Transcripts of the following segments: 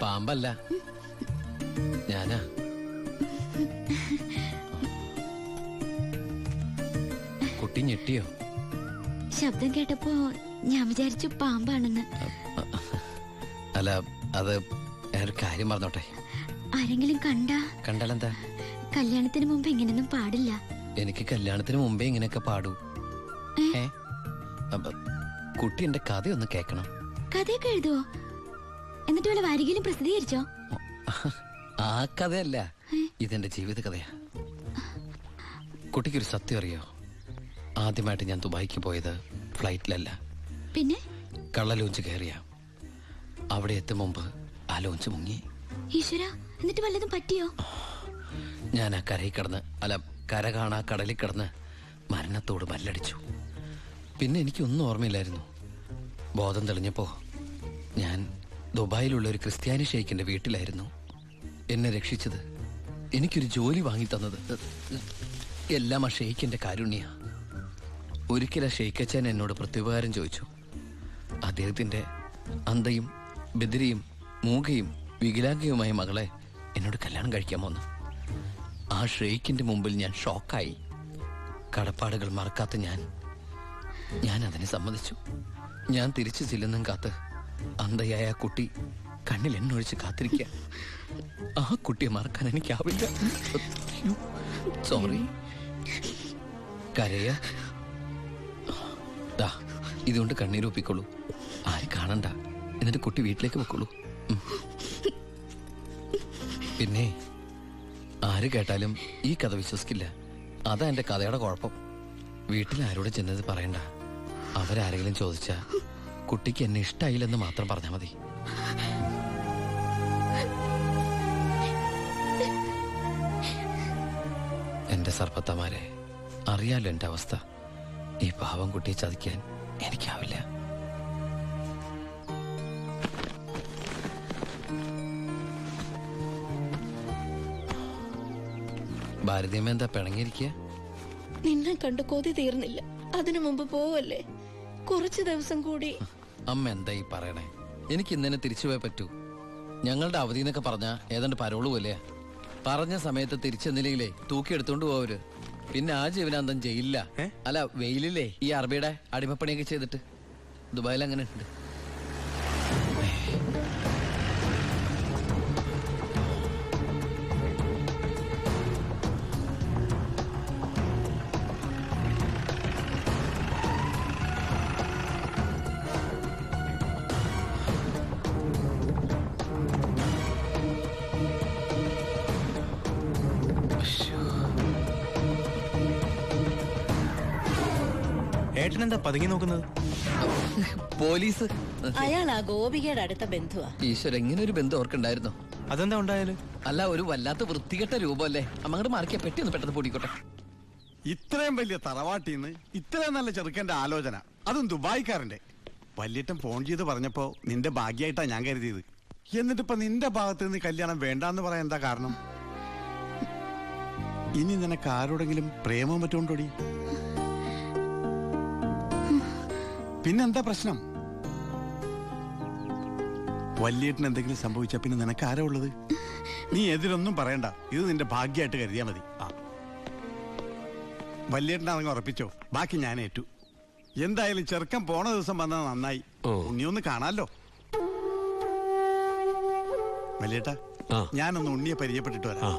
പാമ്പല്ല, ഞാനാ. കുട്ടി ഞെട്ടിയോ? ശബ്ദം കേട്ടപ്പോ ഞാൻ വിചാരിച്ചു പാമ്പാണെന്ന്. അല്ല, അത് ഒരു കാര്യം പറഞ്ഞോട്ടെ. ആരെങ്കിലും കണ്ടാലെന്താ? കല്യാണത്തിന് മുമ്പ് ഇങ്ങനെയൊന്നും പാടില്ല. എനിക്ക് കല്യാണത്തിന് മുമ്പേ ഇങ്ങനെയൊക്കെ പാടൂ. കുട്ടി എന്റെ കഥയൊന്ന് കേക്കണം. കഥയൊക്കെ എഴുതുവോ? എന്നിട്ട് വല്ല വാരികയിലും പ്രസിദ്ധീകരിച്ചോ? ആ കഥയല്ല, ഇതെന്റെ ജീവിത കഥയാ. കുട്ടിക്കൊരു സത്യം അറിയോ? ആദ്യമായിട്ട് ഞാൻ ദുബായിക്ക് പോയത് ഫ്ലൈറ്റിലല്ല, പിന്നെ കള്ള ലോഞ്ച് കയറിയ. അവിടെ എത്തും മുമ്പ് ആ ലോഞ്ച് മുങ്ങി. ഈശ്വര, എന്നിട്ട് വല്ലതും പറ്റിയോ? ഞാൻ ആ കരയിൽ കിടന്ന്, കര കാണാ കടലിൽ കിടന്ന് മരണത്തോട് മല്ലടിച്ചു. പിന്നെ എനിക്കൊന്നും ഓർമ്മയില്ലായിരുന്നു. ബോധം തെളിഞ്ഞപ്പോ ഞാൻ ദുബായിലുള്ള ഒരു ക്രിസ്ത്യാനി ഷെയ്ഖിന്റെ വീട്ടിലായിരുന്നു. എന്നെ രക്ഷിച്ചത്, എനിക്കൊരു ജോലി വാങ്ങി തന്നത് എല്ലാം ആ ഷെയ്ഖിന്റെ കാരുണ്യ. ഒരിക്കലും ഷെയ്ഖച്ചൻ എന്നോട് പ്രത്യുപകാരം ചോദിച്ചു. അദ്ദേഹത്തിന്റെ അന്ധയും ബദിരിയും മൂകയും വികലാംഗയുമായ മകളെ എന്നോട് കല്യാണം കഴിക്കാമോന്ന്. ആ ഷെയ്ഖിന്റെ മുമ്പിൽ ഞാൻ ഷോക്കായി. കടപ്പാടുകൾ മറക്കാത്ത ഞാൻ അതിനെ സമ്മതിച്ചു. ഞാൻ തിരിച്ചു ചെല്ലുന്നും കാത്ത് അന്ധയായ ആ കുട്ടി കണ്ണിൽ എണ്ണൊഴിച്ച് കാത്തിരിക്കുക. ആ കുട്ടിയെ മറക്കാൻ എനിക്കാവില്ല. സോറി. കരയ, ഇതുകൊണ്ട് കണ്ണീരൊപ്പിക്കോളൂ. ആരും കാണണ്ട. എന്നിട്ട് കുട്ടി വീട്ടിലേക്ക് വെക്കോളൂ. പിന്നെ ആര് കേട്ടാലും ഈ കഥ വിശ്വസിക്കില്ല. അതാ എന്റെ കഥയുടെ കുഴപ്പം. വീട്ടിൽ ആരോട് ചെന്നത് പറയണ്ട. അവരാരെങ്കിലും ചോദിച്ചാ കുട്ടിക്ക് എന്നെ ഇഷ്ടായില്ലെന്ന് മാത്രം പറഞ്ഞാൽ മതി. എന്റെ സർപ്പത്തമാരെ, അറിയാലോ എന്റെ അവസ്ഥ. ഈ പാവം കുട്ടിയെ ചതിക്കാൻ എനിക്കാവില്ല. ഭാരതീയമ്മ എന്താ പിണങ്ങിയിരിക്കുക? നിന്നെ കണ്ട് കൊതി തീർന്നില്ല. അതിനു മുമ്പ് പോവല്ലേ? കുറച്ചു ദിവസം കൂടി. അമ്മ എന്താ ഈ പറയണേ? എനിക്ക് ഇന്നെ തിരിച്ചു പോയേ പറ്റൂ. ഞങ്ങളുടെ അവധി എന്നൊക്കെ പറഞ്ഞ ഏതാണ്ട് പരോള് പോലെയാ. പറഞ്ഞ സമയത്ത് തിരിച്ചെന്നില്ലെങ്കിലേ തൂക്കിയെടുത്തോണ്ട് പോവര്. പിന്നെ ആ ജീവനാന്തം ജയിലില്ല. അല്ല, വെയിലില്ലേ ഈ അറബിയുടെ അടിമപ്പണിയൊക്കെ ചെയ്തിട്ട്. ദുബായിൽ അങ്ങനെ ഉണ്ട്. ഏട്ടനെന്താ പതുങ്ങി നോക്കുന്നത്? പോലീസ്. അയാൾ ആ ഗോപികയുടെ അടുത്ത ബന്ധുവാ. ഈശ്വര, എങ്ങനെ ഒരു ബന്ധം ഓർക്കുണ്ടായിരുന്നു? അതെന്താ ഉണ്ടായാല്? അല്ല, ഒരു വല്ലാത്ത വൃത്തികെട്ട രൂപമല്ലേ. അമ്മങ്ങോട്ട് മാറിക്കാ, പെട്ടി ഒന്ന് പെട്ടെന്ന് പൊടിക്കോട്ടെ. ഇത്രയും വലിയ തറവാട്ടിന്ന് ഇത്രയും നല്ല ചെറുക്കന്റെ ആലോചന, അതും ദുബായിക്കാരന്റെ. വല്യേട്ടൻ ഫോൺ ചെയ്ത് പറഞ്ഞപ്പോ നിന്റെ ഭാഗ്യായിട്ടാ ഞാൻ കരുതിയത്. എന്നിട്ടിപ്പോ നിന്റെ ഭാഗത്ത് നിന്ന് കല്യാണം വേണ്ടാന്ന് പറയാൻ എന്താ കാരണം? ഇനി നിനക്ക് ആരോടെങ്കിലും പ്രേമം പറ്റുകൊണ്ടോടി? പിന്നെന്താ പ്രശ്നം? വല്യേട്ടന് എന്തെങ്കിലും സംഭവിച്ച പിന്നെ നിനക്ക് ആരാ ഉള്ളത്? നീ എതിരൊന്നും പറയണ്ട. ഇത് നിന്റെ ഭാഗ്യമായിട്ട് കരുതിയാ മതി. വല്യേട്ടനാണെങ്കിൽ ഉറപ്പിച്ചോ, ബാക്കി ഞാൻ ഏറ്റു. എന്തായാലും ചെറുക്കൻ പോണ ദിവസം വന്നത് നന്നായി. ഉണ്ണിയൊന്ന് കാണാലോ. വല്യേട്ടാ, ഞാനൊന്ന് ഉണ്ണിയെ പരിചയപ്പെട്ടിട്ട് വരാം.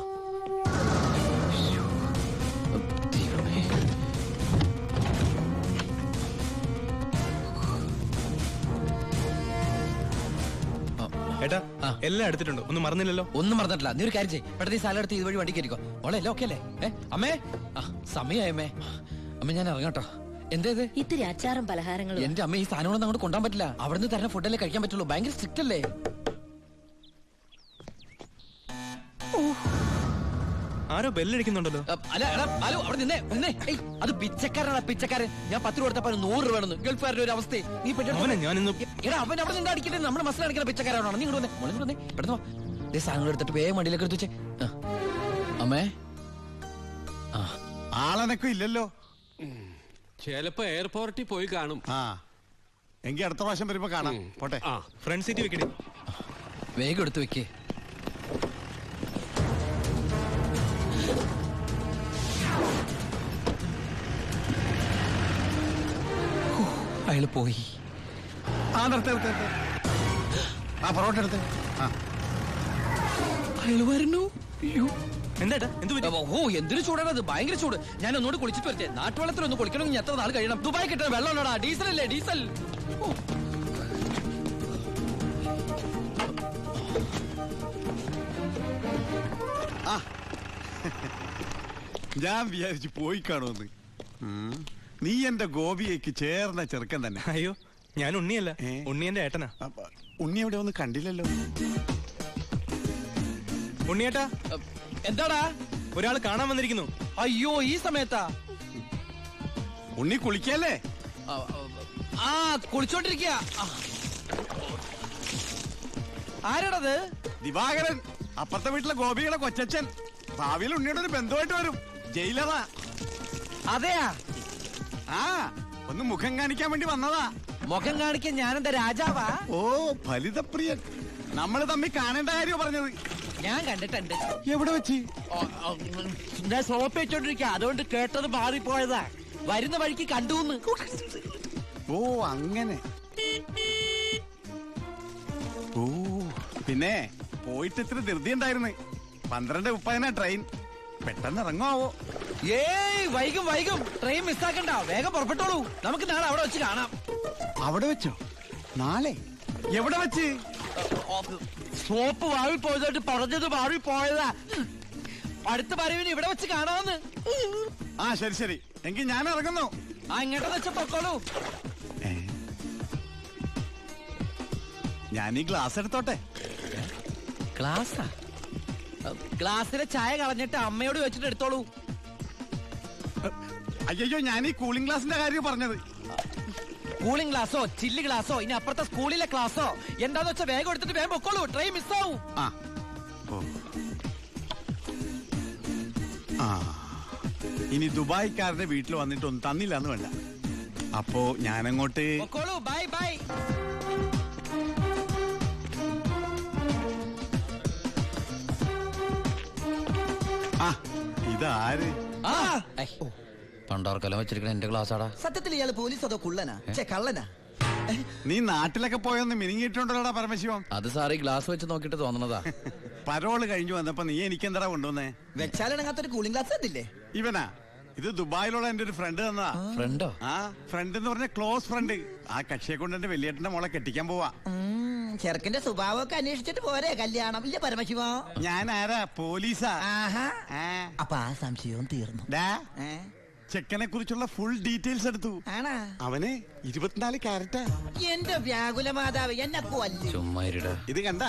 ഏട്ടാ, എല്ലാം എടുത്തിട്ടുണ്ടോ? ഒന്നും മറന്നില്ലല്ലോ? ഒന്നും മറന്നിട്ടില്ല. നീ ഒരു കാര്യം ചെയ്യ്, പെട്ടെന്ന് ഈ സ്ഥലം എടുത്ത് ഇതുവഴി വണ്ടി കയറിക്കോ. ഓളെല്ലാം ഓക്കെ അല്ലേ? അമ്മേ, സമയമ്മേ. അമ്മ ഞാൻ ഇറങ്ങാട്ടോ. എന്തേത്? ഇത്തിരി അച്ചാറും പലഹാരങ്ങളും. എന്റെ അമ്മ, ഈ സാധനങ്ങളൊന്നും അങ്ങോട്ട് കൊണ്ടാൻ പറ്റില്ല. അവിടുന്ന് തരുന്ന ഫുഡല്ലേ കഴിക്കാൻ പറ്റുള്ളൂ. ഭയങ്കര സ്ട്രിക്റ്റ് അല്ലേ? ആരോ ബെല്ലടിക്കുന്നുണ്ടല്ലോ. അല്ല, ഹലോ, അവിടെ നിന്നേ. അത് പിച്ചക്കാരനാണ്, പിച്ചക്കാരൻ. ഞാൻ 10 രൂപ കൊടുത്തപ്പോ 100 രൂപ വേണമെന്ന്. ഗൾഫുകാരുടെ ഒരു അവസ്ഥ നീ അവൻ അവിടെ നിന്ന് അടിക്കട്ടെ. നമ്മുടെ മസിൽ അടിക്കുന്ന പിച്ചക്കാരാണോ? നീ ഇങ്ങോട്ട് വന്നേ, പെട്ടെന്ന് സാധനങ്ങൾ എടുത്തിട്ട് വേഗം വണ്ടിയിലേക്ക് എടുത്ത് വെച്ചേ. അമ്മേ, ആളനക്കം ഇല്ലല്ലോ. ചിലപ്പോ എയർപോർട്ടിൽ പോയി കാണും. ആ എങ്കി അടുത്ത പ്രാവശ്യം വരുമ്പോ കാണാം. പോട്ടെ. ആ ഫ്രണ്ട് സീറ്റ് വെക്കണേ. വേഗം എടുത്ത് വെക്കേ. അയാള് പോയി. ആ നിർത്ത് നിർത്ത് നിർത്ത്. ആ പൊറോട്ട എടുത്ത്. ആ അയാള് വരുന്നു. എന്താ എന്ത് പറ്റി? ഓ എന്തൊരു ചൂടാണ് അത്, ഭയങ്കര ചൂട്. ഞാൻ ഒന്നുകൂടി കുളിച്ചിട്ട് വരട്ടെ. നാട്ടുവെള്ളത്തിൽ ഒന്ന് കുളിക്കണമെങ്കിൽ എത്ര നാൾ കഴിയണം? ദുബായ് കിട്ടുന്ന വെള്ളം ഉണ്ടോടാ? ഡീസൽ അല്ലേ, ഡീസൽ. ഓ. ആ ഞാൻ വിചാരിച്ചു പോയി കാണുമെന്ന്. നീ എന്റെ ഗോപിയേക്ക് ചേർന്ന ചെറുക്കൻ തന്നെ. അയ്യോ ഞാൻ ഉണ്ണിയല്ല, ഏ? ഉണ്ണി എന്റെ ഏട്ടനാ. ഉണ്ണി എവിടെ ഒന്നും കണ്ടില്ലല്ലോ. ഉണ്ണിയേട്ടാ, എന്താടാ? ഒരാൾ കാണാൻ വന്നിരിക്കുന്നു. അയ്യോ ഈ സമയത്താ? ഉണ്ണി കുളിക്കല്ലേ? ആ കുളിച്ചോണ്ടിരിക്കുക. ആരാടത്? ദിവാകരൻ, അപ്പുറത്തെ വീട്ടിലെ ഗോപിയുടെ കൊച്ചച്ഛൻ. ഭാവിയിൽ ഉണ്ണിയുടെ ഒരു ബന്ധുവായിട്ട് വരും. ജയിലറാ. അതെയാ? ആ ഒന്ന് മുഖം കാണിക്കാൻ വേണ്ടി വന്നതാ. മുഖം കാണിക്കാൻ ഞാനെന്താ രാജാവാ? ഓ ഫലിതപ്രിയൻ. നമ്മൾ തമ്മിൽ കാണേണ്ട കാര്യം പറഞ്ഞത്. ഞാൻ കണ്ടിട്ടുണ്ട്. എവിടെ വെച്ച്? ഞാൻ സോപ്പ് വെച്ചോണ്ടിരിക്കുക, അതുകൊണ്ട് കേട്ടത് മാറിപ്പോയതാ. വരുന്ന വഴിക്ക് കണ്ടുന്ന്. ഓ അങ്ങനെ. ഓ പിന്നെ പോയിട്ട് ഇത്ര ധൃതി ഉണ്ടായിരുന്നു. 12:30 ട്രെയിൻ. പെട്ടെന്ന് ഇറങ്ങുമാവോ? ഏയ് വൈകും വൈകും. ട്രെയിൻ മിസ്സാക്കണ്ട, വേഗം പുറപ്പെട്ടോളൂ. നമുക്ക് നാളെ അവിടെ വെച്ച് കാണാം. അവിടെ വെച്ചോ? നാളെ എവിടെ വെച്ച്? സോപ്പ് വാഴി പോയതായിട്ട് പറഞ്ഞത് മാറി പോയതാ. അടുത്ത വരവിന് ഇവിടെ വെച്ച് കാണാമെന്ന്. ആ ശരി ശരി, എങ്കിൽ ഞാൻ ഇറങ്ങുന്നു. ആ ഇങ്ങോട്ട് വെച്ച് പൊക്കോളൂ. ഞാൻ ഈ ഗ്ലാസ് എടുത്തോട്ടെ. ഗ്ലാസാ? ഗ്ലാസ്സിലെ ചായ കളഞ്ഞിട്ട് അമ്മയോട് വെച്ചിട്ട് എടുത്തോളൂ. അയ്യോ ഞാൻ ഈ കൂളിംഗ് ഗ്ലാസിന്റെ കാര്യം പറഞ്ഞത്. കൂളിംഗ് ഗ്ലാസോ ചില്ല് ഗ്ലാസോ ഇനി അപ്പുറത്തെ സ്കൂളിലെ ക്ലാസ്സോ എന്താന്ന് വെച്ചാൽ വേഗം എടുത്തിട്ട് വേഗം പൊക്കോളൂ. ട്രെയിൻ മിസ്സാവും. ആ ഓ ആ ഇനി ദുബായ്ക്കാരുടെ വീട്ടിൽ വന്നിട്ടൊന്നും തന്നില്ല എന്ന് വേണ്ട. അപ്പോ ഞാനങ്ങോട്ട് പൊക്കോളൂ. Bye bye. ആ ഇതാര്? പണ്ടോർക്കെല്ലാം വെച്ചിരിക്കണ എന്റെ ക്ലാസ്സാടാ. സത്യത്തിൽ ഇയാള് പോലീസ് അതോ കുള്ളനാ? കള്ളനാ? നീ നാട്ടിലൊക്കെ പോയൊന്ന് മിനിങ്ങിയിട്ടുണ്ടല്ലോടാ പരമശിവം. അത് സാറി ഗ്ലാസ് വെച്ച് നോക്കിട്ട് തോന്നണതാ. പരോള് കഴിഞ്ഞു വന്നപ്പോ നീ എനിക്കെന്താ കൊണ്ടുവന്നേ? വെച്ചാലിണങ്ങാത്തൊരു കൂളിംഗ് ഗ്ലാസ് തന്നില്ലേ? ഇവനാ? ഇത് ദുബായിലുള്ള എന്റെ ഒരു ഫ്രണ്ട് തന്നതാ. ഫ്രണ്ടോ? ആ ഫ്രണ്ട് എന്ന് പറഞ്ഞ ക്ലോസ് ഫ്രണ്ട്. ആ കക്ഷിയെ കൊണ്ട് എന്റെ വലിയേട്ടന്റെ മോളെ കെട്ടിക്കാൻ പോവാ. ചെറുക്കന്റെ സ്വഭാവമൊക്കെ അന്വേഷിച്ചിട്ട് പോരെ കല്യാണം? ഇല്ല പരമശിവ. ഞാൻ ആരാ? പോലീസാ. ആഹാ. ആ. അപ്പൊ ആ സംശയവും തീർന്നു. ഡാ, ചെക്കനെ കുറിച്ചുള്ള ഫുൾ ഡീറ്റെയിൽസ് എടുത്തു. ആണാ? അവന് 24 ക്യാരറ്റാ. എന്റെ വ്യാകുല മാതാവ് എന്നെ കൊല്ലു. ചുമ്മാ ഇരുടാ. ഇത് കണ്ട?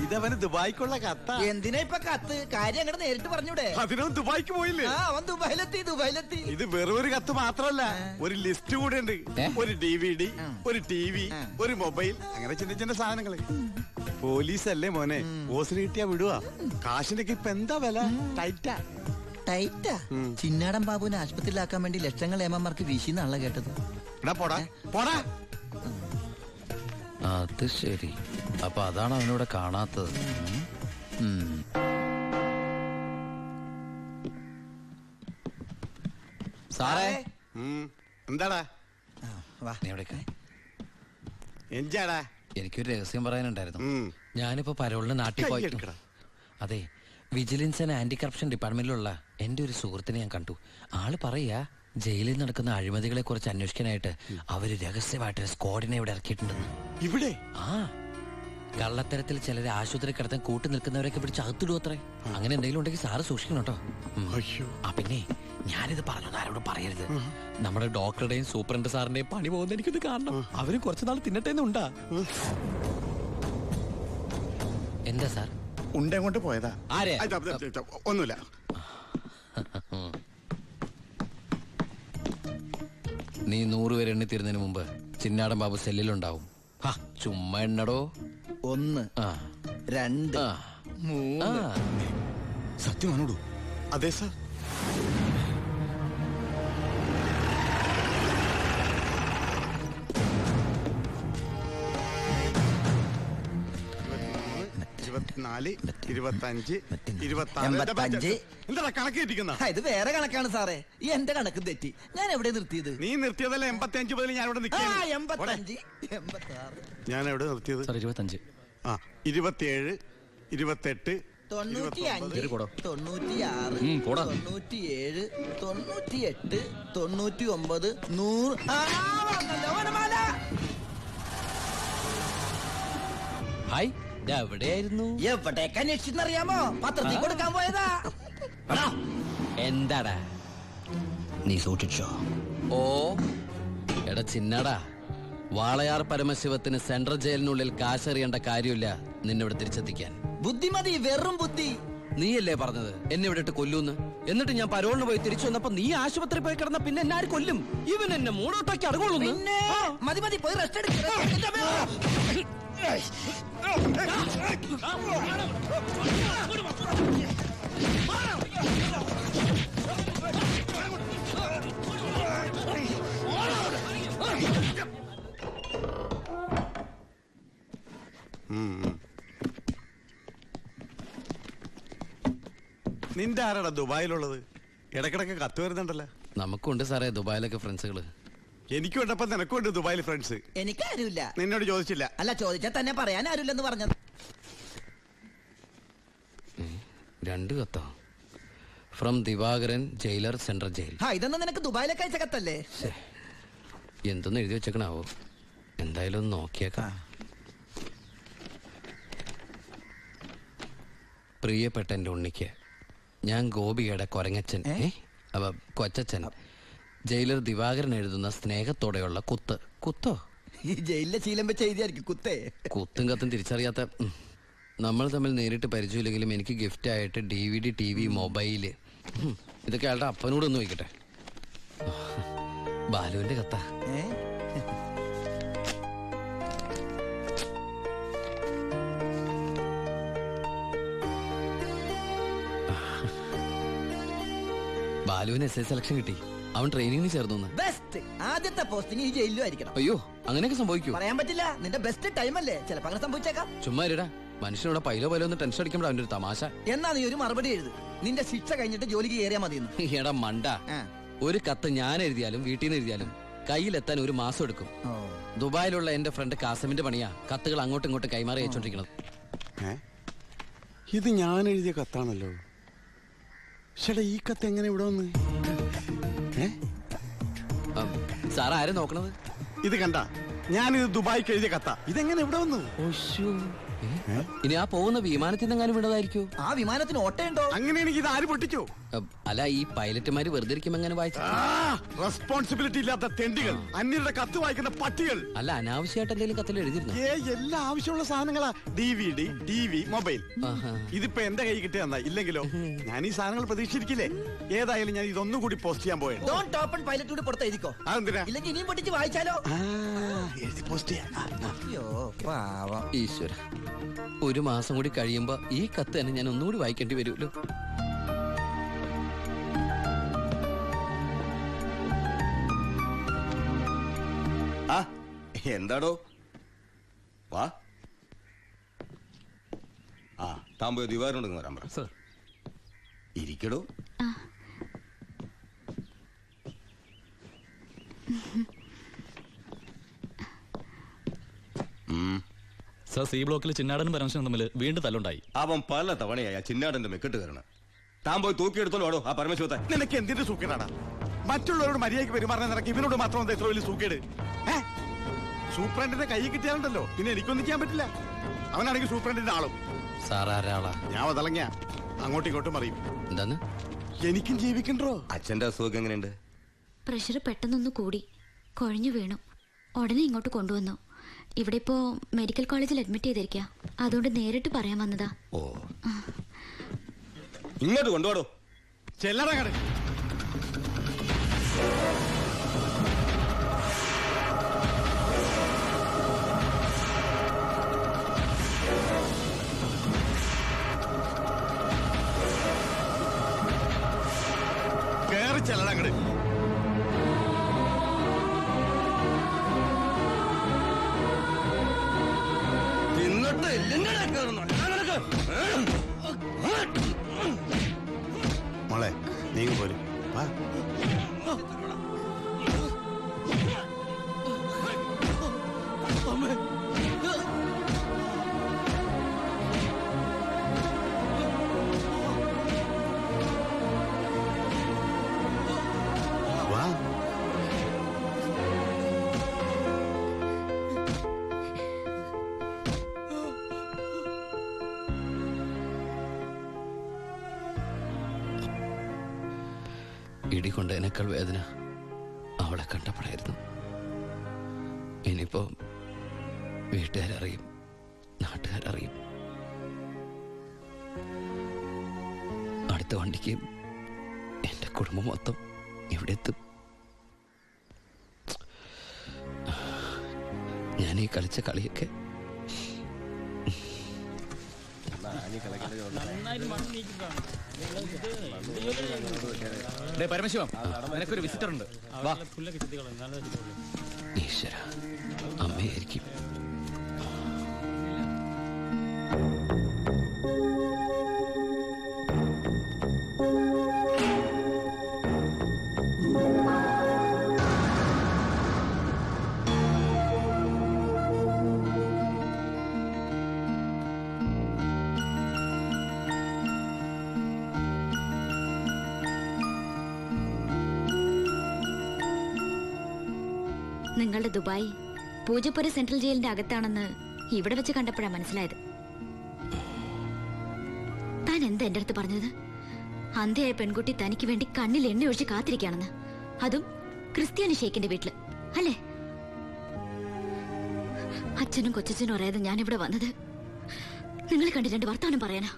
ഇതവന് ദുബായിക്കുള്ള കത്ത. എന്തിനാ ഇപ്പൊ കത്ത്? കാര്യം അങ്ങോട്ട് നേരിട്ട് പറഞ്ഞൂടെ? അതിനും ദുബായിക്ക് പോയില്ലേ? ആ അവൻ ദുബായിലെത്തി. ഇത് വെറും ഒരു കത്ത് മാത്രമല്ല, ഒരു ലിസ്റ്റ് കൂടെ ഉണ്ട്. ഒരു DVD, ഒരു TV, ഒരു മൊബൈൽ, അങ്ങനെ ചിന്ന ചിന്ന സാധനങ്ങള്. പോലീസല്ലേ മോനെ, ഓസിന് കിട്ടിയാ വിടുവാ. കാശിനൊക്കെ ഇപ്പൊ എന്താ വില? ടൈറ്റാ. ചിന്നാടൻ ബാബുവിനെ ആശുപത്രിയിലാക്കാൻ വേണ്ടി ലക്ഷങ്ങൾ ഏമാർക്ക് വീശിന്നാണല്ലോ കേട്ടത്. പോടാ പോടാ. അത് ശരി. അപ്പൊ അതാണ് അവനോട് കാണാത്തത്. സാറേ. എന്താടാ? നീ എവിടേക്കാ? എഞ്ചാടാ? എനിക്കൊരു രഹസ്യം പറയാനുണ്ടായിരുന്നു. ഉം. ഞാനിപ്പോ പരോളിന് നാട്ടിൽ പോയി. കയ്യെടുക്കടാ. അതെ, വിജിലൻസ് ആൻഡ് ആന്റി കറപ്ഷൻ ഡിപ്പാർട്ട്മെന്റിലുള്ള എന്റെ ഒരു സുഹൃത്തിനെ ഞാൻ കണ്ടു. ആള് പറയാ ജയിലിൽ നടക്കുന്ന അഴിമതികളെ കുറിച്ച് അന്വേഷിക്കാനായിട്ട് അവര് രഹസ്യമായിട്ട് സ്ക്വാഡിനെ ഇവിടെ ഇറക്കിയിട്ടുണ്ടെന്ന്. ഇവിടെ? ആ കള്ളത്തരത്തിൽ ചിലരെ ആശുപത്രി കിടത്താൻ കൂട്ടി നിൽക്കുന്നവരൊക്കെ പിടിച്ച് അകത്തിടും അത്രേ. അങ്ങനെ എന്തെങ്കിലും ഉണ്ടെങ്കിൽ സാറ് സൂക്ഷിക്കണം കേട്ടോ. ആ പിന്നെ ഞാനിത് പറഞ്ഞു ആരോടും പറയരുത്. നമ്മുടെ ഡോക്ടറുടെയും സൂപ്രണ്ട് സാറിന്റെയും പണി പോകുന്ന എനിക്കിത് കാണണം. അവര് കുറച്ചുനാൾ തിന്നട്ടേന്നുണ്ടാ. എന്താ സാർ? ഉണ്ടേ കൊണ്ട് പോയതാ. ആരെ? ഒന്നുമില്ല. നീ 100 പേര് എണ്ണി തീരുന്നതിന് മുമ്പ് ചിന്നാടൻ ബാബു സെല്ലിലുണ്ടാവും. ചുമ്മാ എണ്ണടോ. 1 2 3. സത്യമാണോടൂ? അതെ സാർ. 24, 25, 85. എന്താ കണക്ക് തെറ്റിക്കുന്ന? ഇത് വേറെ കണക്കാണ് സാറേ. ഈ എന്റെ കണക്ക് തെറ്റി. ഞാൻ എവിടെ നിർത്തിയത്? നീ നിർത്തിയതല്ല 85 മുതൽ ഞാൻ ഇവിടെ നിൽക്കാം. 85, 86, ഞാൻ എവിടെ നിർത്തിയത്? 25. ആ 27, 28, 95, 96, 97, 98, 99, 100. ഹായ് എവിടെയായിരുന്നു? എവിടേക്ക് അന്വേഷിച്ചെന്നറിയാമോ? പത്രത്തിൽ കൊടുക്കാൻ പോയതാ. എന്താടാ നീ സൂക്ഷിച്ചോ? ഓ എടാ ചിന്നടാ, വാളയാർ പരമശിവത്തിന് സെൻട്രൽ ജയിലിനുള്ളിൽ കാശറിയേണ്ട കാര്യമില്ല നിന്നിവിടെ തിരിച്ചെത്തിക്കാൻ. ബുദ്ധിമതി, വെറും ബുദ്ധി. നീയല്ലേ പറഞ്ഞത് എന്നെ ഇവിടെ ഇട്ട് കൊല്ലൂന്ന്? എന്നിട്ട് ഞാൻ പരോളിന് പോയി തിരിച്ചു വന്നപ്പോ നീ ആശുപത്രി പോയി കിടന്ന പിന്നെ എന്നെ ആര് കൊല്ലും? ഇവൻ എന്നെ മൂടോട്ടാക്കി അടങ്ങുള്ളൂ. പിന്നെ മതി മതി, പോയി റെസ്റ്റ് എടുക്കുക. നിന്റെ ആരാടാ ദുബായിലുള്ളത്? ഇടക്കിടക്ക് കത്ത് വരുന്നുണ്ടല്ലോ. നമുക്കുണ്ട് സാറേ ദുബായിലൊക്കെ ഫ്രണ്ട്സുകള്. എനിക്കും ഉണ്ടപ്പോ നിനക്കുണ്ട് ദുബായിൽ ഫ്രണ്ട്സ്. എനിക്കാരുമില്ല. നിന്നോട് ചോദിച്ചില്ല. അല്ല, ചോദിച്ചാൽ തന്നെ പറയാൻ ആരുമില്ലെന്ന് പറഞ്ഞത്. 2 കത്തോ? From Divakaran, jailer, central jail. ഇതൊന്നും നിനക്ക് ദുബായിലൊക്കെ അയച്ച കത്തല്ലേ? എന്തൊന്നും എഴുതി വെച്ചേക്കണാവോ? എന്തായാലും ഒന്ന് നോക്കിയേക്കാം. പ്രിയപ്പെട്ട എൻ്റെ ഉണ്ണിക്ക്, ഞാൻ ഗോപികയുടെ കൊരങ്ങച്ചൻ, കൊച്ചച്ചൻ, ജയിലർ ദിവാകരൻ എഴുതുന്ന സ്നേഹത്തോടെയുള്ള കുത്ത്. കുത്തോ? ഈ ജയിലിലെ ശീലം വെച്ച് എഴുതിയായിരിക്കും കുത്തേ. കുത്തും കത്തും തിരിച്ചറിയാത്ത നമ്മൾ തമ്മിൽ നേരിട്ട് പരിചയമില്ലെങ്കിലും എനിക്ക് ഗിഫ്റ്റ് ആയിട്ട് DVD, TV, മൊബൈല്, ഇതൊക്കെ അയാളുടെ അപ്പനോടൊന്ന് ചോദിക്കട്ടെ. ബാലുവിന്റെ കത്താ. ബാലുവിന് SS സെലക്ഷൻ കിട്ടി. അവൻ ട്രെയിനിങ്ങിന് ചേർന്നു. ബെസ്റ്റ്. ആദ്യത്തെ പോസ്റ്റിംഗ് ഈ ജയിലിലും ആയിരിക്കണം. അയ്യോ, അങ്ങനെയൊക്കെ സംഭവിക്കൂ? പറയാൻ പറ്റില്ല. നിന്റെ ബെസ്റ്റ് ടൈം അല്ലേ, ചിലപ്പോ അങ്ങനെ സംഭവിച്ചേക്കാം. ചുമ്മാ ഇരടാ, മനുഷ്യനോട് പൈലോ ഒന്ന് ടെൻഷൻ അടിക്കുമ്പോൾ അവന്റെ ഒരു തമാശ. എന്നാ നീ ഒരു മറുപടി എഴുത്. നിന്റെ ശിക്ഷ കഴിഞ്ഞിട്ട് ജോലിക്ക് കയറിയാ മതി. എടാ മണ്ട, ഒരു കത്ത് ഞാൻ എഴുതിയാലും വീട്ടിൽ നിന്ന് എഴുതിയാലും കയ്യിലെത്താൻ 1 മാസം എടുക്കും. ദുബായിലുള്ള എന്റെ ഫ്രണ്ട് കാസമിന്റെ പണിയാ കത്തുകൾ അങ്ങോട്ടും ഇങ്ങോട്ടും കൈമാറി അയച്ചോണ്ടിരിക്കുന്നത്. ഇത് ഞാൻ എഴുതിയ കത്താണല്ലോ. ചേട്ടാ, ഈ കത്ത് എങ്ങനെ ഇവിടെ വന്ന്? സാർ ആരെ നോക്കണത്? ഇത് കണ്ട, ഞാനിത് ദുബായിക്ക് എഴുതിയ കത്ത. ഇതെങ്ങനെ ഇവിടെ വന്നു? ഇനി ആ പോകുന്ന വിമാനത്തിൽ നിന്നെങ്ങാനും വിടതായിരിക്കോ? ആ വിമാനത്തിന് ഓട്ടയുണ്ടോ? അങ്ങനെയാണെങ്കിൽ ഇത് ആര് പൊട്ടിച്ചോ? അല്ല, ഈ പൈലറ്റുമാര് വെറുതെ ഇരിക്കുമ്പോ എങ്ങനെ വായിച്ചു? റെസ്പോൺസിബിലിറ്റി ഇല്ലാത്ത തെണ്ടികൾ, അന്യരുടെ കത്ത് വായിക്കുന്ന പട്ടികൾ. അല്ല, അനാവശ്യമായിട്ട് എന്തെങ്കിലും കത്തിൽ എഴുതിയിരുന്നു? എല്ലാ ആവശ്യമുള്ള സാധനങ്ങളാ. DVD, TV, mobile. ഇതിപ്പോ എന്റെ കൈ കിട്ടിയ ഇല്ലെങ്കിലോ? ഞാൻ ഈ സാധനങ്ങൾ പ്രതീക്ഷിച്ചിരിക്കില്ലേ? ഏതായാലും ഞാൻ ഇതൊന്നും കൂടി പോസ്റ്റ് ചെയ്യാൻ പോയത്. പൈലറ്റ് കൂടി പുറത്ത് എഴുതിക്കോ. അതെന്തിനാ? ഇല്ലെങ്കിൽ ഇനിയും പൊട്ടിച്ച് വായിച്ചാലോ? എഴുതി പോസ്റ്റ് ചെയ്യാം. ഈശ്വര, 1 മാസം കൂടി കഴിയുമ്പോ ഈ കത്ത് തന്നെ ഞാൻ ഒന്നുകൂടി വായിക്കേണ്ടി വരുമല്ലോ. എന്താടോ? വാ. താൻ പോയി ദിവാകരനുണ്ടെന്ന് വരാൻ പറ. ഇരിക്കടോ. സർ, സി ബ്ലോക്കിൽ ചിന്നാടനും പരമശിവനും തമ്മിൽ വീണ്ടും തല്ലുണ്ടായി. അവൻ പല തവണയായി ചിന്നാടന്റെ മെക്കെട്ട് കയറണം. താൻ പോയി തൂക്കിയെടുത്തോളൂ ആ പരമശിവത്തെ. നിനക്ക് എന്തിന്റെ സൂക്കേടാണ്? മറ്റുള്ളവരോട് മര്യാദയ്ക്ക് പെരുമാറാൻ നിനക്ക് ഇവനോട് മാത്രം എന്താ ഇത്ര വലിയ സൂക്കേട്? സൂപ്രണ്ടിന്റെ കൈ കിട്ടിയാലുണ്ടല്ലോ പിന്നെ എനിക്കൊന്നും ചെയ്യാൻ പറ്റില്ല. അവനാണെങ്കിൽ സൂപ്രണ്ടിന്റെ ആളും. സാറാരാളാ? ഞാൻ വതളങ്ങിയ അങ്ങോട്ടും ഇങ്ങോട്ടും അറിയും. എന്താന്ന്? എനിക്കും ജീവിക്കണ്ടോ? അച്ഛന്റെ അസുഖം എങ്ങനെയുണ്ട്? പ്രഷർ പെട്ടെന്നൊന്ന് കൂടി, കുഴഞ്ഞു വീണു. ഉടനെ ഇങ്ങോട്ട് കൊണ്ടുവന്നു. ഇവിടെ ഇപ്പോ മെഡിക്കൽ കോളേജിൽ അഡ്മിറ്റ് ചെയ്തിരിക്കുക. അതുകൊണ്ട് നേരിട്ട് പറയാൻ വന്നതാ. ഓ, ഇങ്ങോട്ട് കൊണ്ടുപോടോ. ചെല്ലറങ്ങട്. കേറി ചെല്ലറങ്ങട്. തിന്നിട്ട് എല്ലിന്റെ കയറുന്നു. മോളെ നീങ്ങ പോരും വാ. വാ. ഇടികൊണ്ടതിനേക്കാൾ വേദന അവളെ കണ്ടപ്പോഴായിരുന്നു. ഇനിയിപ്പോ വീട്ടുകാരറിയും, നാട്ടുകാരറിയും. അടുത്ത വണ്ടിക്ക് എന്റെ കുടുംബം മൊത്തം ഇവിടെ എത്തും. ഞാൻ ഈ കളിച്ച കളിയൊക്കെ പരമശിവം, നിനക്കൊരു വിസിറ്റർ ഉണ്ട്. വാ. ഈശ്വര, അമ്മയായിരിക്കും. നിങ്ങളുടെ ദുബായ് പൂജപ്പുര സെൻട്രൽ ജയിലിന്റെ അകത്താണെന്ന് ഇവിടെ വെച്ച് കണ്ടപ്പോഴാണ് മനസ്സിലായത്. താൻ എന്താ എന്റെ അടുത്ത് പറഞ്ഞത്? അന്ധയായ പെൺകുട്ടി തനിക്ക് വേണ്ടി കണ്ണിൽ എണ്ണ ഒഴിച്ച് കാത്തിരിക്കുകയാണെന്ന്, അതും ക്രിസ്ത്യാനി ഷേക്കിന്റെ വീട്ടില്, അല്ലേ? അച്ഛനും കൊച്ചച്ഛനും അറിയാതെ ഞാൻ ഇവിടെ വന്നത് നിങ്ങളെ കണ്ട് രണ്ട് വർത്താനം പറയാനാ.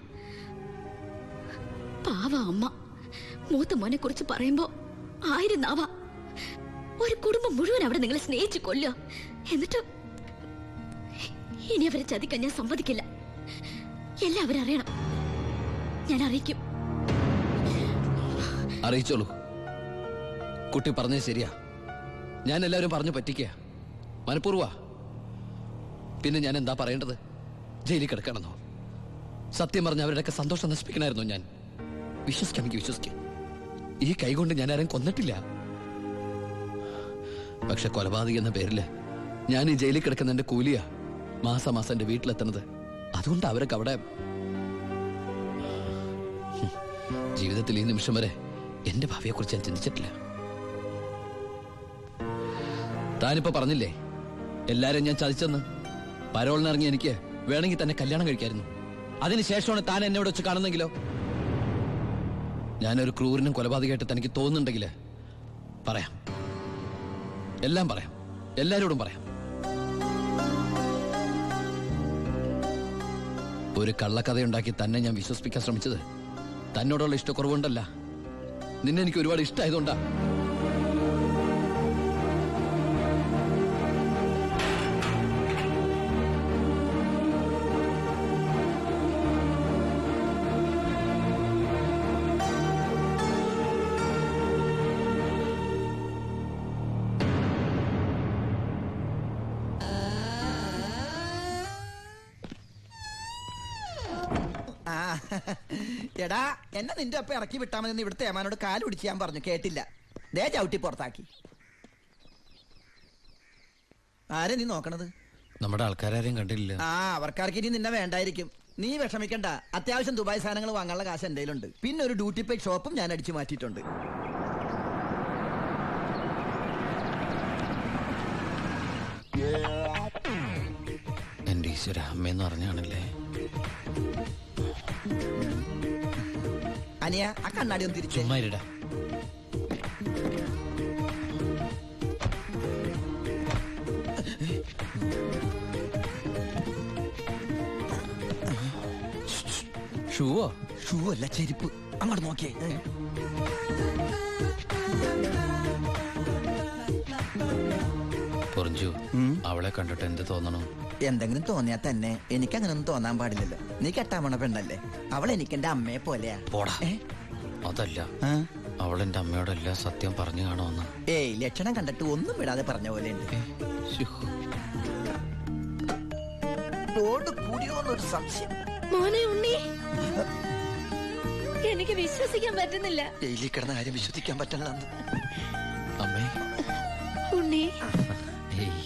പാവ അമ്മ മൂത്ത മോനെ കുറിച്ച് പറയുമ്പോ 1000 നാവാ. ഒരു കുടുംബം മുഴുവൻ അവിടെ നിങ്ങളെ സ്നേഹിച്ച് കൊല്ലുക. എന്നിട്ട് ഇനി അവരെ ചതിക്കാൻ ഞാൻ സമ്മതിക്കില്ല. എല്ലാവരും അറിയണം. ഞാൻ അറിയിക്കും. അറിയിച്ചോളൂ. കുട്ടി പറഞ്ഞത് ശരിയാ. ഞാൻ എല്ലാവരും പറഞ്ഞു പറ്റിക്കുക, മനഃപൂർവ്വ. പിന്നെ ഞാൻ എന്താ പറയേണ്ടത്? ജയിലിൽ കിടക്കണമെന്നോ? സത്യം പറഞ്ഞ അവരുടെയൊക്കെ സന്തോഷം നശിപ്പിക്കണമായിരുന്നു ഞാൻ. വിശ്വസിക്കാം, എനിക്ക് വിശ്വസിക്കാം. ഈ കൈകൊണ്ട് ഞാൻ ആരും കൊന്നിട്ടില്ല. പക്ഷെ കൊലപാതകി എന്ന പേരില് ഞാൻ ഈ ജയിലിൽ കിടക്കുന്നതിന്റെ കൂലിയാ മാസം മാസം എന്റെ വീട്ടിലെത്തുന്നത്. അതുകൊണ്ട് അവരൊക്കെ അവിടെ ജീവിതത്തിൽ ഈ നിമിഷം വരെ എന്റെ ഭാവിയെ കുറിച്ച് ഞാൻ ചിന്തിച്ചിട്ടില്ല. താനിപ്പോ പറഞ്ഞില്ലേ എല്ലാരും ഞാൻ ചതിച്ചെന്ന്. പരോളിനിറങ്ങി എനിക്ക് വേണമെങ്കിൽ തന്നെ കല്യാണം കഴിക്കായിരുന്നു. അതിനുശേഷമാണ് താൻ എന്നെ ഇവിടെ വെച്ച് കാണുന്നെങ്കിലോ? ഞാനൊരു ക്രൂരനും കൊലപാതകമായിട്ട് തനിക്ക് തോന്നുന്നുണ്ടെങ്കിൽ പറയാം, എല്ലാം പറയാം, എല്ലാരോടും പറയാം. ഒരു കള്ളക്കഥയുണ്ടാക്കി തന്നെ ഞാൻ വിശ്വസിപ്പിക്കാൻ ശ്രമിച്ചത് തന്നോടുള്ള ഇഷ്ടക്കുറവുണ്ടല്ല, നിന്നെ എനിക്ക് ഒരുപാട് ഇഷ്ടമായതുകൊണ്ടാ. എടാ, എന്നെ നിന്റെ ഒപ്പം ഇറക്കി വിട്ടാ മതി. ഇവിടുത്തെ ഏമാനോട് കാല് പിടിച്ച് ഞാൻ പറഞ്ഞു, കേട്ടില്ല. ദേ ചവിട്ടി പുറത്താക്കി. ആരെ നീ നോക്കണത്? നമ്മുടെ ആൾക്കാരും കണ്ടില്ല. ആ, അവർക്കാർക്ക് ഇനി നിന്നെ വേണ്ടായിരിക്കും. നീ വിഷമിക്കണ്ട. അത്യാവശ്യം ദുബായ് സാധനങ്ങൾ വാങ്ങാനുള്ള കാശ് എന്റെ കയ്യിലുണ്ട്. പിന്നെ ഒരു ഡ്യൂട്ടി പെയ്ഡ് ഷോപ്പും ഞാൻ അടിച്ചു മാറ്റിയിട്ടുണ്ട്. എന്റെ ഈശ്വര, അമ്മയെന്ന് പറഞ്ഞാണല്ലേ. അനിയ, ആ കണ്ണാടി ഒന്ന് തിരിച്ചു. ചുമ്മാരിടാ. ഷൂവോ? ഷൂ അല്ല, ചെരുപ്പ്. അങ്ങോട്ട് നോക്കിയേ. പൊറിഞ്ചു, അവളെ കണ്ടിട്ട് എന്ത് തോന്നണം? എന്തെങ്കിലും തോന്നിയാ തന്നെ എനിക്ക് അങ്ങനൊന്നും തോന്നാൻ പാടില്ലല്ലോ. നീ കെട്ടാമണ പെണ്ണല്ലേ. അവൾ എനിക്ക് എന്റെ അമ്മയെ പോലെയാ. പോടാ. അതല്ല, അവളെന്റെ അമ്മയോടെല്ലാം സത്യം പറഞ്ഞു കാണുമെന്ന്. ഏയ്, ലക്ഷണം കണ്ടിട്ട് ഒന്നും വിടാതെ പറഞ്ഞ പോലെ ഉണ്ട്. ശ്ശോ. ലോഡ് കൂടിയോന്നൊരു സംശയം. മോനെ ഉണ്ണി, എനിക്ക് വിശ്വസിക്കാൻ പറ്റുന്നില്ല. ജയിലിൽ കിടന്ന കാര്യം വിശ്വസിക്കാൻ പറ്റില്ല. അമ്മേ. ഉണ്ണി, ഏയ്.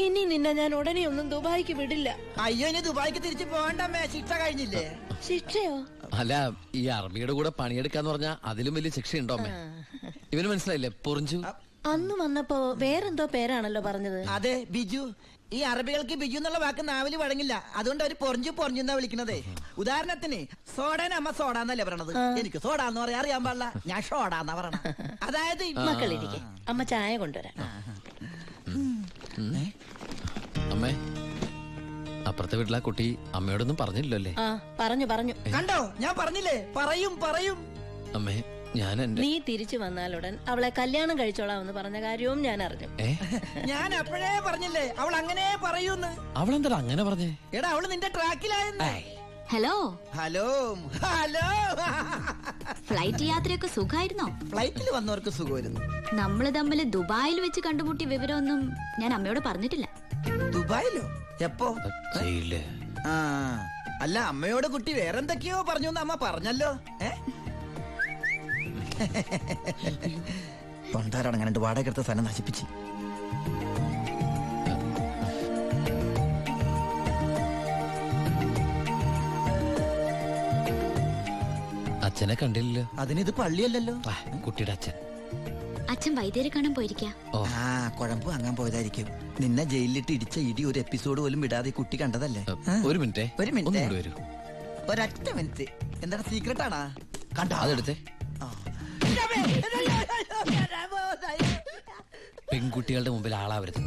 ഇനി നിന്നെ ഞാൻ ഉടനെ ഒന്നും ദുബായിക്ക് വിടില്ല. അയ്യോ, ഇനി ദുബായിക്ക് തിരിച്ചു പോകണ്ടമ്മേ, ശിക്ഷ കഴിഞ്ഞില്ലേ? ശിക്ഷയോ? അല്ല, ഈ അറബിയുടെ കൂടെ പണിയെടുക്കാന്ന് പറഞ്ഞാ അതിലും വലിയ ശിക്ഷയുണ്ടോ അമ്മേ? ഇവന് മനസ്സിലായില്ലേ? പൊറിഞ്ചു. അന്ന് വന്നപ്പോ വേറെന്തോ പേരാണല്ലോ പറഞ്ഞത്. അതെ, ബിജു. ഈ അറബികൾക്ക് ബിജു എന്നുള്ള വാക്ക് നാവില് വഴങ്ങില്ല. അതുകൊണ്ട് അവര് പൊറിഞ്ചു പൊറിഞ്ഞെന്നാ വിളിക്കണതേ. ഉദാഹരണത്തിന് സോഡേനെ അമ്മ സോഡാന്നല്ലേ പറയണത്. എനിക്ക് സോഡാന്ന് പറയാൻ അറിയാൻ പാടില്ല, ഞാൻ ഷോഡാന്നാ പറയണ. അതായത് മക്കളിരിക്കെ, അമ്മ ചായ കൊണ്ടുവരാം. അമ്മേ, അപ്പുറത്തെ വീട്ടിലെ ആ കുട്ടി അമ്മയോടൊന്നും പറഞ്ഞില്ലല്ലോ അല്ലേ? ആ, പറഞ്ഞു പറഞ്ഞു. കണ്ടോ, ഞാൻ പറഞ്ഞില്ലേ, പറയും പറയും. അമ്മേ, ഞാൻ എന്റെ നീ തിരിച്ചു വന്നാലുടൻ അവളെ കല്യാണം കഴിച്ചോളാമെന്ന് പറഞ്ഞ കാര്യവും ഞാൻ അറിഞ്ഞു. ഞാൻ അപ്പോഴേ പറഞ്ഞില്ലേ അവൾ അങ്ങനെ പറയൂന്ന്. അവളെന്താ അങ്ങനെ പറഞ്ഞേ? എടാ, അവള് നിന്റെ ട്രാക്കിലായെന്ന്. Hello, hello hello. ഫ്ലൈറ്റ് യാത്രയൊക്കെ സുഖമായിരുന്നോ? ഫ്ലൈറ്റിൽ വന്നവർക്ക് സുഖമായിരുന്നു. നമ്മള് തമ്മിൽ ദുബായിൽ വെച്ച് കണ്ടുമുട്ടിയ വിവരമൊന്നും ഞാൻ അമ്മയോട് പറഞ്ഞിട്ടില്ല. ദുബായിലോ? എപ്പോ? ജയില്. ആ, അല്ല, അമ്മയോട് കുട്ടി വേറെന്തൊക്കെയോ പറഞ്ഞു എന്ന് അമ്മ പറഞ്ഞല്ലോ. തൊണ്ടാരടങ്ങാണ്ട് വാടക എടുത്ത സ്ഥലം നശിപ്പിച്ച്. അച്ഛനെ കണ്ടില്ലല്ലോ. അതിനിത് പള്ളിയല്ലല്ലോ. ആ, കുട്ടിയുടെ അച്ഛൻ. അച്ഛൻ വൈദ്യരെ കാണാൻ പോയിരിക്കാ. ആ, കുഴമ്പ് വാങ്ങാൻ പോയതായിരിക്കും. നിന്നെ ജയിലിലിട്ട് ഇടിച്ച ഇടി ഒരു എപ്പിസോഡ് പോലും വിടാതെ കുട്ടി കണ്ടതല്ലേ? ഒരു മിനിറ്റേ, ഒരു മിനിറ്റ്, ഒന്നും കൂടി വരൂ. ഒരൊറ്റ മിനിറ്റ്. എന്താണ് സീക്രട്ട് ആണാ? കണ്ടോ? അതെടുത്തേ. പെൺകുട്ടികളുടെ മുമ്പിൽ ആളാവരുത്.